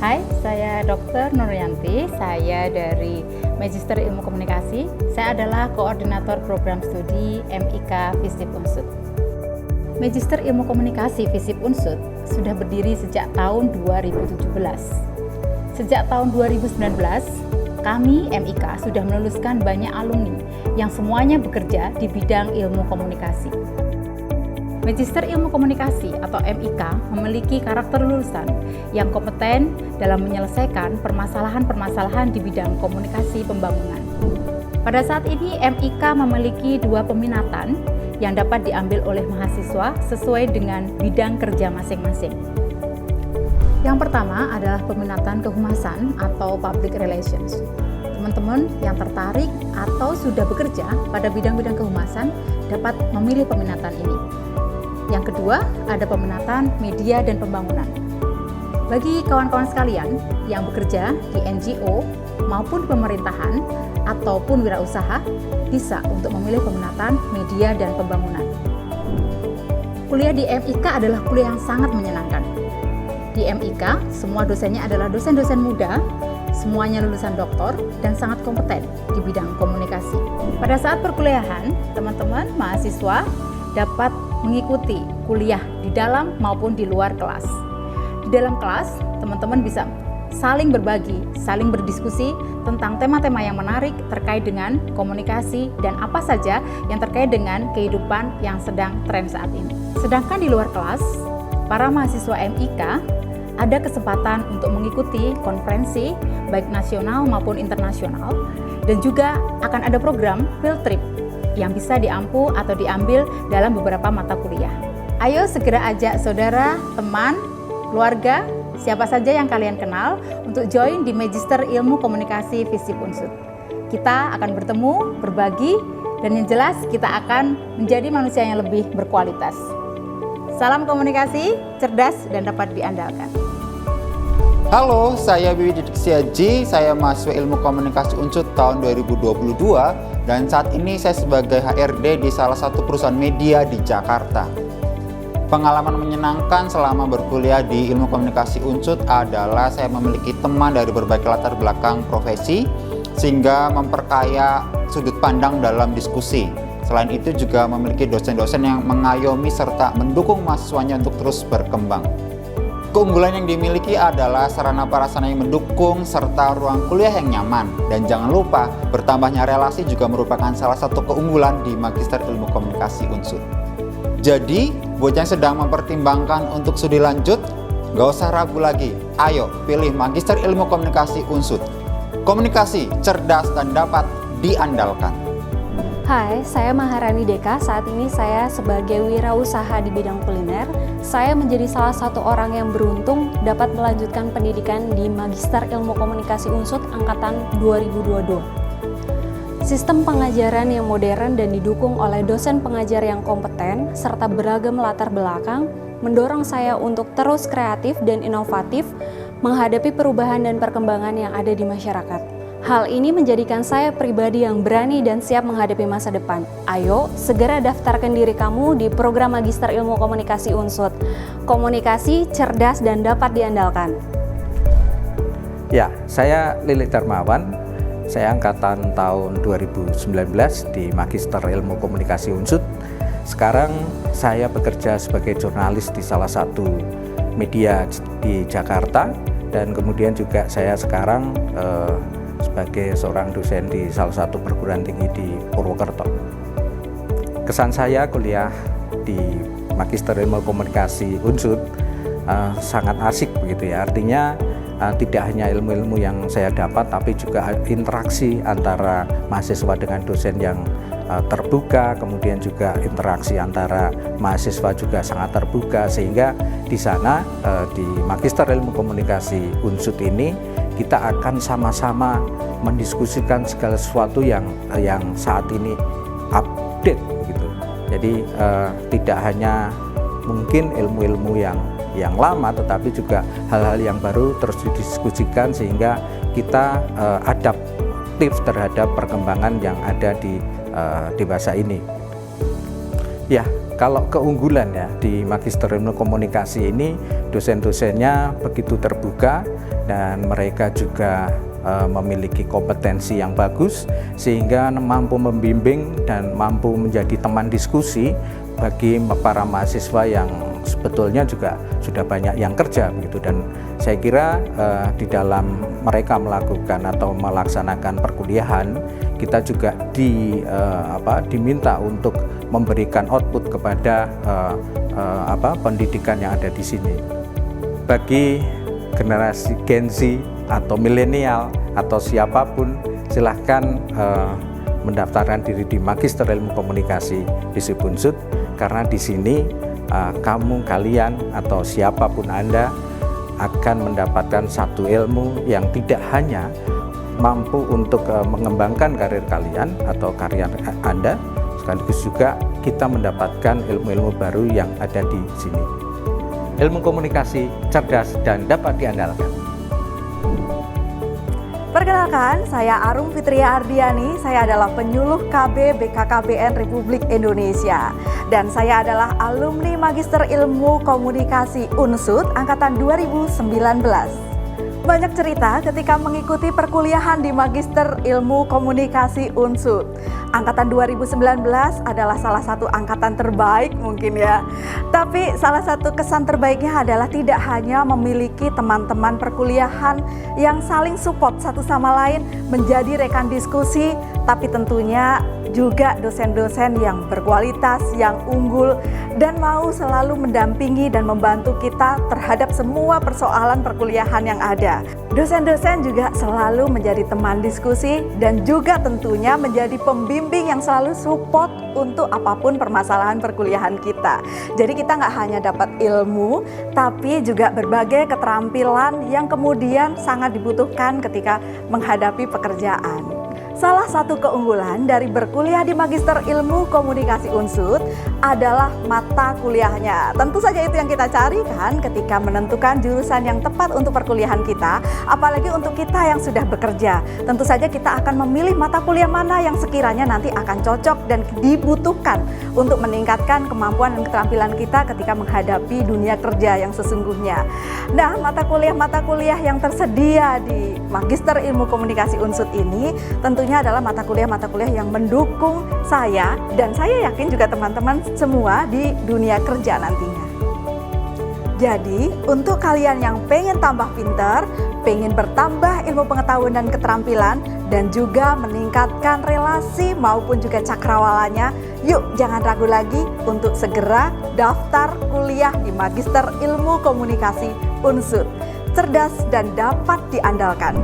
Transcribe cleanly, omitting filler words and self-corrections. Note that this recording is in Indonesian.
Hai, saya Dr. Nuryanti, saya dari Magister Ilmu Komunikasi. Saya adalah Koordinator Program Studi MIK FISIP Unsut. Magister Ilmu Komunikasi FISIP Unsut sudah berdiri sejak tahun 2017. Sejak tahun 2019, kami MIK sudah meluluskan banyak alumni yang semuanya bekerja di bidang ilmu komunikasi. Magister Ilmu Komunikasi atau MIK memiliki karakter lulusan yang kompeten dalam menyelesaikan permasalahan-permasalahan di bidang komunikasi pembangunan. Pada saat ini MIK memiliki 2 peminatan yang dapat diambil oleh mahasiswa sesuai dengan bidang kerja masing-masing. Yang pertama adalah peminatan kehumasan atau public relations. Teman-teman yang tertarik atau sudah bekerja pada bidang-bidang kehumasan dapat memilih peminatan ini. Yang kedua, ada peminatan media dan pembangunan. Bagi kawan-kawan sekalian yang bekerja di NGO maupun pemerintahan ataupun wirausaha, bisa untuk memilih peminatan media dan pembangunan. Kuliah di MIK adalah kuliah yang sangat menyenangkan. Di MIK, semua dosennya adalah dosen-dosen muda, semuanya lulusan doktor dan sangat kompeten di bidang komunikasi. Pada saat perkuliahan, teman-teman mahasiswa dapat mengikuti kuliah di dalam maupun di luar kelas. Di dalam kelas, teman-teman bisa saling berbagi, saling berdiskusi tentang tema-tema yang menarik terkait dengan komunikasi dan apa saja yang terkait dengan kehidupan yang sedang tren saat ini. Sedangkan di luar kelas, para mahasiswa MIK ada kesempatan untuk mengikuti konferensi baik nasional maupun internasional, dan juga akan ada program field trip yang bisa diampu atau diambil dalam beberapa mata kuliah. Ayo segera ajak saudara, teman, keluarga, siapa saja yang kalian kenal untuk join di Magister Ilmu Komunikasi FISIP Unsut. Kita akan bertemu, berbagi, dan yang jelas kita akan menjadi manusia yang lebih berkualitas. Salam komunikasi, cerdas dan dapat diandalkan. Halo, saya Wiwi Didik Siaji, saya mahasiswa Ilmu Komunikasi Unsut tahun 2022 dan saat ini saya sebagai HRD di salah satu perusahaan media di Jakarta. Pengalaman menyenangkan selama berkuliah di Ilmu Komunikasi Unsut adalah saya memiliki teman dari berbagai latar belakang profesi sehingga memperkaya sudut pandang dalam diskusi. Selain itu juga memiliki dosen-dosen yang mengayomi serta mendukung mahasiswanya untuk terus berkembang. Keunggulan yang dimiliki adalah sarana prasarana yang mendukung serta ruang kuliah yang nyaman. Dan jangan lupa, bertambahnya relasi juga merupakan salah satu keunggulan di Magister Ilmu Komunikasi Unsut. Jadi, buat yang sedang mempertimbangkan untuk studi lanjut, gak usah ragu lagi. Ayo, pilih Magister Ilmu Komunikasi Unsut. Komunikasi, cerdas, dan dapat diandalkan. Hai, saya Maharani Deka. Saat ini saya sebagai wirausaha di bidang kuliner. Saya menjadi salah satu orang yang beruntung dapat melanjutkan pendidikan di Magister Ilmu Komunikasi Unsut angkatan 2022. Sistem pengajaran yang modern dan didukung oleh dosen pengajar yang kompeten serta beragam latar belakang mendorong saya untuk terus kreatif dan inovatif menghadapi perubahan dan perkembangan yang ada di masyarakat. Hal ini menjadikan saya pribadi yang berani dan siap menghadapi masa depan. Ayo, segera daftarkan diri kamu di program Magister Ilmu Komunikasi Unsut. Komunikasi, cerdas, dan dapat diandalkan. Ya, saya Lilik Darmawan. Saya angkatan tahun 2019 di Magister Ilmu Komunikasi Unsut. Sekarang saya bekerja sebagai jurnalis di salah satu media di Jakarta. Dan kemudian juga saya sekarang sebagai seorang dosen di salah satu perguruan tinggi di Purwokerto. Kesan saya kuliah di Magister Ilmu Komunikasi Unsut sangat asik begitu ya. Artinya tidak hanya ilmu-ilmu yang saya dapat, tapi juga interaksi antara mahasiswa dengan dosen yang terbuka, kemudian juga interaksi antara mahasiswa juga sangat terbuka, sehingga di sana di Magister Ilmu Komunikasi Unsut ini kita akan sama-sama mendiskusikan segala sesuatu yang saat ini update begitu. Jadi tidak hanya mungkin ilmu-ilmu yang lama, tetapi juga hal-hal yang baru terus didiskusikan sehingga kita adaptif terhadap perkembangan yang ada di dewasa ini. Ya, Kalau keunggulan ya di Magister Ilmu Komunikasi ini, dosen-dosennya begitu terbuka dan mereka juga memiliki kompetensi yang bagus sehingga mampu membimbing dan mampu menjadi teman diskusi bagi para mahasiswa yang sebetulnya juga sudah banyak yang kerja begitu. Dan saya kira di dalam mereka melakukan atau melaksanakan perkuliahan, kita juga diminta untuk memberikan output kepada pendidikan yang ada di sini. Bagi generasi Gen Z atau milenial atau siapapun, silahkan mendaftarkan diri di Magister Ilmu Komunikasi FISIP Unsut, karena di sini kalian atau siapapun Anda akan mendapatkan satu ilmu yang tidak hanya mampu untuk mengembangkan karir kalian atau karir Anda, sekaligus juga kita mendapatkan ilmu-ilmu baru yang ada di sini. Ilmu komunikasi cerdas dan dapat diandalkan. Perkenalkan, saya Arum Fitria Ardiani, saya adalah penyuluh KB BKKBN Republik Indonesia. Dan saya adalah alumni Magister Ilmu Komunikasi Unsut Angkatan 2019. Banyak cerita ketika mengikuti perkuliahan di Magister Ilmu Komunikasi Unsut. Angkatan 2019 adalah salah satu angkatan terbaik mungkin ya. Tapi salah satu kesan terbaiknya adalah tidak hanya memiliki teman-teman perkuliahan yang saling support satu sama lain menjadi rekan diskusi, tapi tentunya juga dosen-dosen yang berkualitas, yang unggul, dan mau selalu mendampingi dan membantu kita terhadap semua persoalan perkuliahan yang ada. Dosen-dosen juga selalu menjadi teman diskusi dan juga tentunya menjadi pembimbing yang selalu support untuk apapun permasalahan perkuliahan kita. Jadi kita nggak hanya dapat ilmu, tapi juga berbagai keterampilan yang kemudian sangat dibutuhkan ketika menghadapi pekerjaan. Salah satu keunggulan dari berkuliah di Magister Ilmu Komunikasi Unsut adalah mata kuliahnya. Tentu saja itu yang kita cari kan ketika menentukan jurusan yang tepat untuk perkuliahan kita, apalagi untuk kita yang sudah bekerja. Tentu saja kita akan memilih mata kuliah mana yang sekiranya nanti akan cocok dan dibutuhkan untuk meningkatkan kemampuan dan keterampilan kita ketika menghadapi dunia kerja yang sesungguhnya. Nah, mata kuliah yang tersedia di Magister Ilmu Komunikasi Unsut ini tentunya adalah mata kuliah yang mendukung saya dan saya yakin juga teman-teman semua di dunia kerja nantinya. Jadi untuk kalian yang pengen tambah pintar, pengen bertambah ilmu pengetahuan dan keterampilan, dan juga meningkatkan relasi maupun juga cakrawalanya, yuk jangan ragu lagi untuk segera daftar kuliah di Magister Ilmu Komunikasi Unsut. Cerdas dan dapat diandalkan.